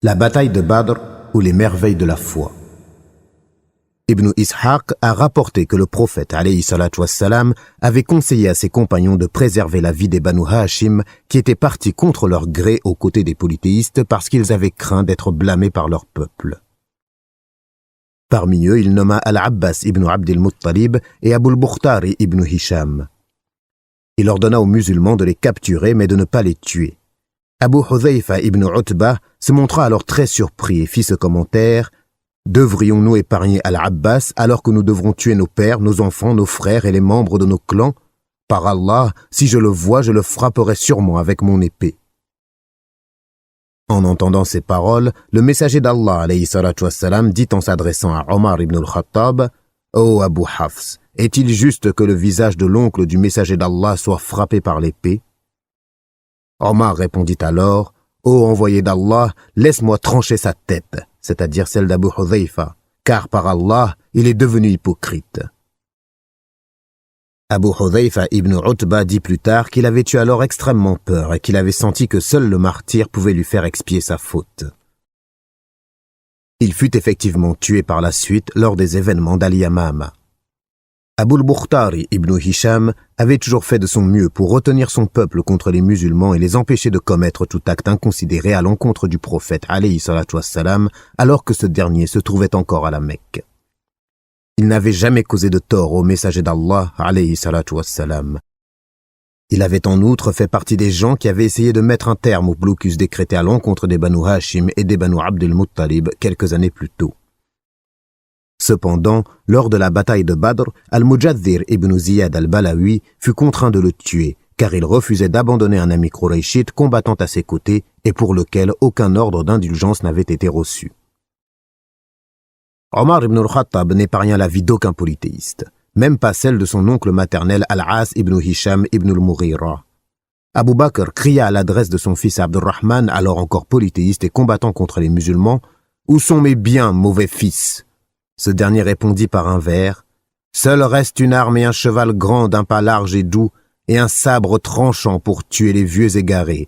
La bataille de Badr ou les merveilles de la foi. Ibn Ishaq a rapporté que le prophète alayhi salatu wassalam avait conseillé à ses compagnons de préserver la vie des Banu Hashim qui étaient partis contre leur gré aux côtés des polythéistes parce qu'ils avaient craint d'être blâmés par leur peuple. Parmi eux, il nomma Al-Abbas ibn Abd al-Muttalib et Abu al-Bukhtari ibn Hisham. Il ordonna aux musulmans de les capturer mais de ne pas les tuer. Abu Hudhayfa ibn Utbah se montra alors très surpris et fit ce commentaire: « Devrions-nous épargner Al-Abbas alors que nous devrons tuer nos pères, nos enfants, nos frères et les membres de nos clans? Par Allah, si je le vois, je le frapperai sûrement avec mon épée. » En entendant ces paroles, le messager d'Allah alayhi salatu wassalam dit en s'adressant à Omar ibn al-Khattab: « Ô Abu Hafs, est-il juste que le visage de l'oncle du messager d'Allah soit frappé par l'épée ?» Omar répondit alors: « Ô envoyé d'Allah, laisse-moi trancher sa tête, c'est-à-dire celle d'Abu Hudhayfa, car par Allah, il est devenu hypocrite. » Abu Hudhayfa ibn Utbah dit plus tard qu'il avait eu alors extrêmement peur et qu'il avait senti que seul le martyr pouvait lui faire expier sa faute. Il fut effectivement tué par la suite lors des événements d'Al-Yamama. Abu al-Bukhtari ibn Hisham avait toujours fait de son mieux pour retenir son peuple contre les musulmans et les empêcher de commettre tout acte inconsidéré à l'encontre du prophète alayhi salatu wassalam alors que ce dernier se trouvait encore à la Mecque. Il n'avait jamais causé de tort au messager d'Allah alayhi salatu wassalam. Il avait en outre fait partie des gens qui avaient essayé de mettre un terme au blocus décrété à l'encontre des Banu Hashim et des Banu Abd al-Muttalib quelques années plus tôt. Cependant, lors de la bataille de Badr, Al-Mujaddhir ibn Ziyad al-Balawi fut contraint de le tuer, car il refusait d'abandonner un ami Qurayshite combattant à ses côtés et pour lequel aucun ordre d'indulgence n'avait été reçu. Omar ibn al-Khattab n'épargna la vie d'aucun polythéiste, même pas celle de son oncle maternel Al-As ibn Hisham ibn al-Mughira. Abu Bakr cria à l'adresse de son fils Abdurrahman, alors encore polythéiste et combattant contre les musulmans: « Où sont mes biens, mauvais fils ?» Ce dernier répondit par un vers: « Seul reste une arme et un cheval grand d'un pas large et doux, et un sabre tranchant pour tuer les vieux égarés. »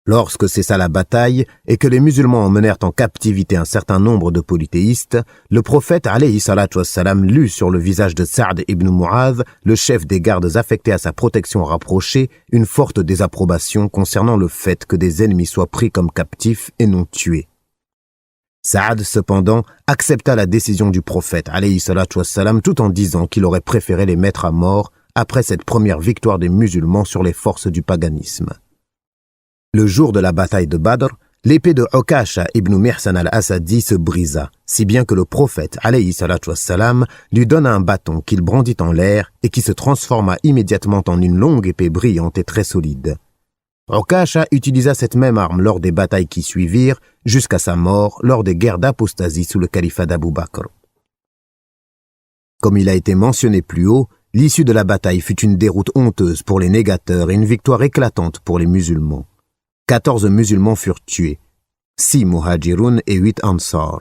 Lorsque cessa la bataille et que les musulmans emmenèrent en captivité un certain nombre de polythéistes, le prophète alayhi salatu wassalam lut sur le visage de Sa'd ibn Mu'adh, le chef des gardes affectés à sa protection rapprochée, une forte désapprobation concernant le fait que des ennemis soient pris comme captifs et non tués. Sa'd, cependant, accepta la décision du prophète alayhi salatu wassalam tout en disant qu'il aurait préféré les mettre à mort après cette première victoire des musulmans sur les forces du paganisme. Le jour de la bataille de Badr, l'épée de Ukasha ibn Mihsan al-Asadi se brisa, si bien que le prophète alayhi salatu wassalam lui donna un bâton qu'il brandit en l'air et qui se transforma immédiatement en une longue épée brillante et très solide. Ukasha utilisa cette même arme lors des batailles qui suivirent, jusqu'à sa mort lors des guerres d'apostasie sous le califat d'Abu Bakr. Comme il a été mentionné plus haut, l'issue de la bataille fut une déroute honteuse pour les négateurs et une victoire éclatante pour les musulmans. 14 musulmans furent tués, 6 muhajirun et 8 ansar.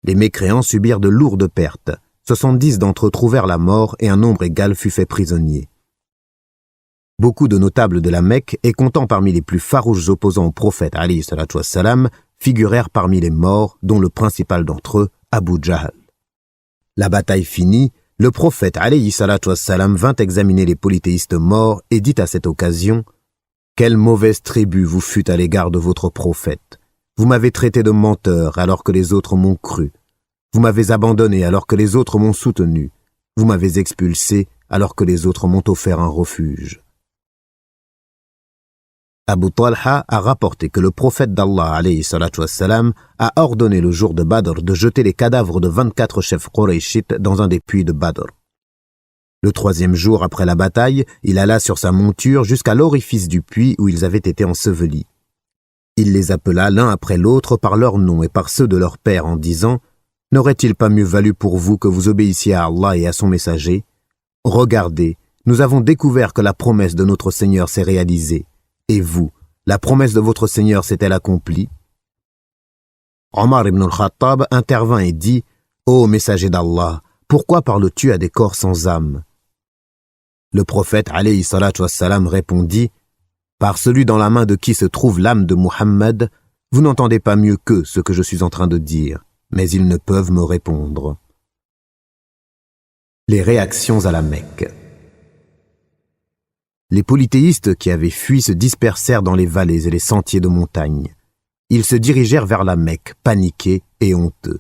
Les mécréants subirent de lourdes pertes, 70 d'entre eux trouvèrent la mort et un nombre égal fut fait prisonnier. Beaucoup de notables de la Mecque, et comptant parmi les plus farouches opposants au prophète alayhi salatu wassalam, figurèrent parmi les morts, dont le principal d'entre eux, Abu Jahl. La bataille finie, le prophète alayhi salatu wassalam vint examiner les polythéistes morts et dit à cette occasion: « Quelle mauvaise tribu vous fûtes à l'égard de votre prophète. Vous m'avez traité de menteur alors que les autres m'ont cru. Vous m'avez abandonné alors que les autres m'ont soutenu. Vous m'avez expulsé alors que les autres m'ont offert un refuge. » Abu Talha a rapporté que le prophète d'Allah alayhi salatu wassalam a ordonné le jour de Badr de jeter les cadavres de 24 chefs Qurayshites dans un des puits de Badr. Le 3e jour après la bataille, il alla sur sa monture jusqu'à l'orifice du puits où ils avaient été ensevelis. Il les appela l'un après l'autre par leurs noms et par ceux de leurs pères en disant: « N'aurait-il pas mieux valu pour vous que vous obéissiez à Allah et à son messager? Regardez, nous avons découvert que la promesse de notre Seigneur s'est réalisée. Et vous, la promesse de votre Seigneur s'est-elle accomplie? » Omar ibn al-Khattab intervint et dit: « Ô messager d'Allah, pourquoi parles-tu à des corps sans âme ?» Le prophète alayhi salatu wassalam répondit: « Par celui dans la main de qui se trouve l'âme de Muhammad, Vous n'entendez pas mieux qu'eux ce que je suis en train de dire, mais ils ne peuvent me répondre. Les réactions à la Mecque. Les polythéistes qui avaient fui se dispersèrent dans les vallées et les sentiers de montagne. Ils se dirigèrent vers la Mecque, paniqués et honteux.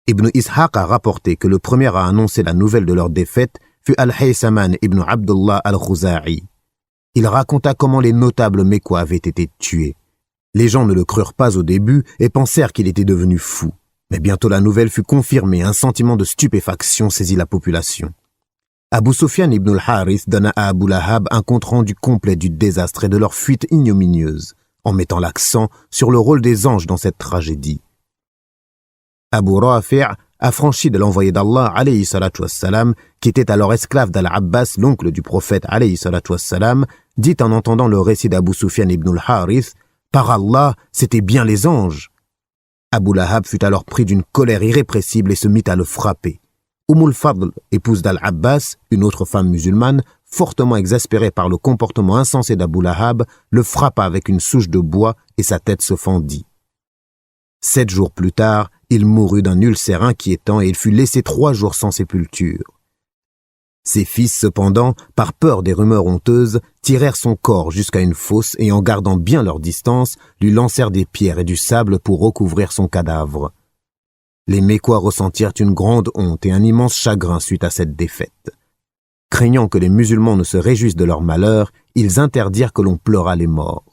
Ibn Ishaq a rapporté que le premier à annoncer la nouvelle de leur défaite fut Al-Haysaman ibn Abdullah al-Khuza'i. Il raconta comment les notables mécois avaient été tués. Les gens ne le crurent pas au début et pensèrent qu'il était devenu fou. Mais bientôt la nouvelle fut confirmée, un sentiment de stupéfaction saisit la population. Abu Sufyan ibn al-Harith donna à Abu Lahab un compte-rendu complet du désastre et de leur fuite ignominieuse, en mettant l'accent sur le rôle des anges dans cette tragédie. Abu Rafi' affranchi de l'envoyé d'Allah, alayhi salatu wassalam, qui était alors esclave d'Al-Abbas, l'oncle du prophète, alayhi salatu wassalam, dit en entendant le récit d'Abu Sufyan ibn al-Harith, « Par Allah, c'étaient bien les anges !» Abu Lahab fut alors pris d'une colère irrépressible et se mit à le frapper. Fadl, épouse d'Al-Abbas, une autre femme musulmane, fortement exaspérée par le comportement insensé d'Abu Lahab, le frappa avec une souche de bois et sa tête se fendit. 7 jours plus tard, il mourut d'un ulcère inquiétant et il fut laissé 3 jours sans sépulture. Ses fils, cependant, par peur des rumeurs honteuses, tirèrent son corps jusqu'à une fosse et en gardant bien leur distance, lui lancèrent des pierres et du sable pour recouvrir son cadavre. Les Mécois ressentirent une grande honte et un immense chagrin suite à cette défaite. Craignant que les musulmans ne se réjouissent de leur malheur, ils interdirent que l'on pleurât les morts.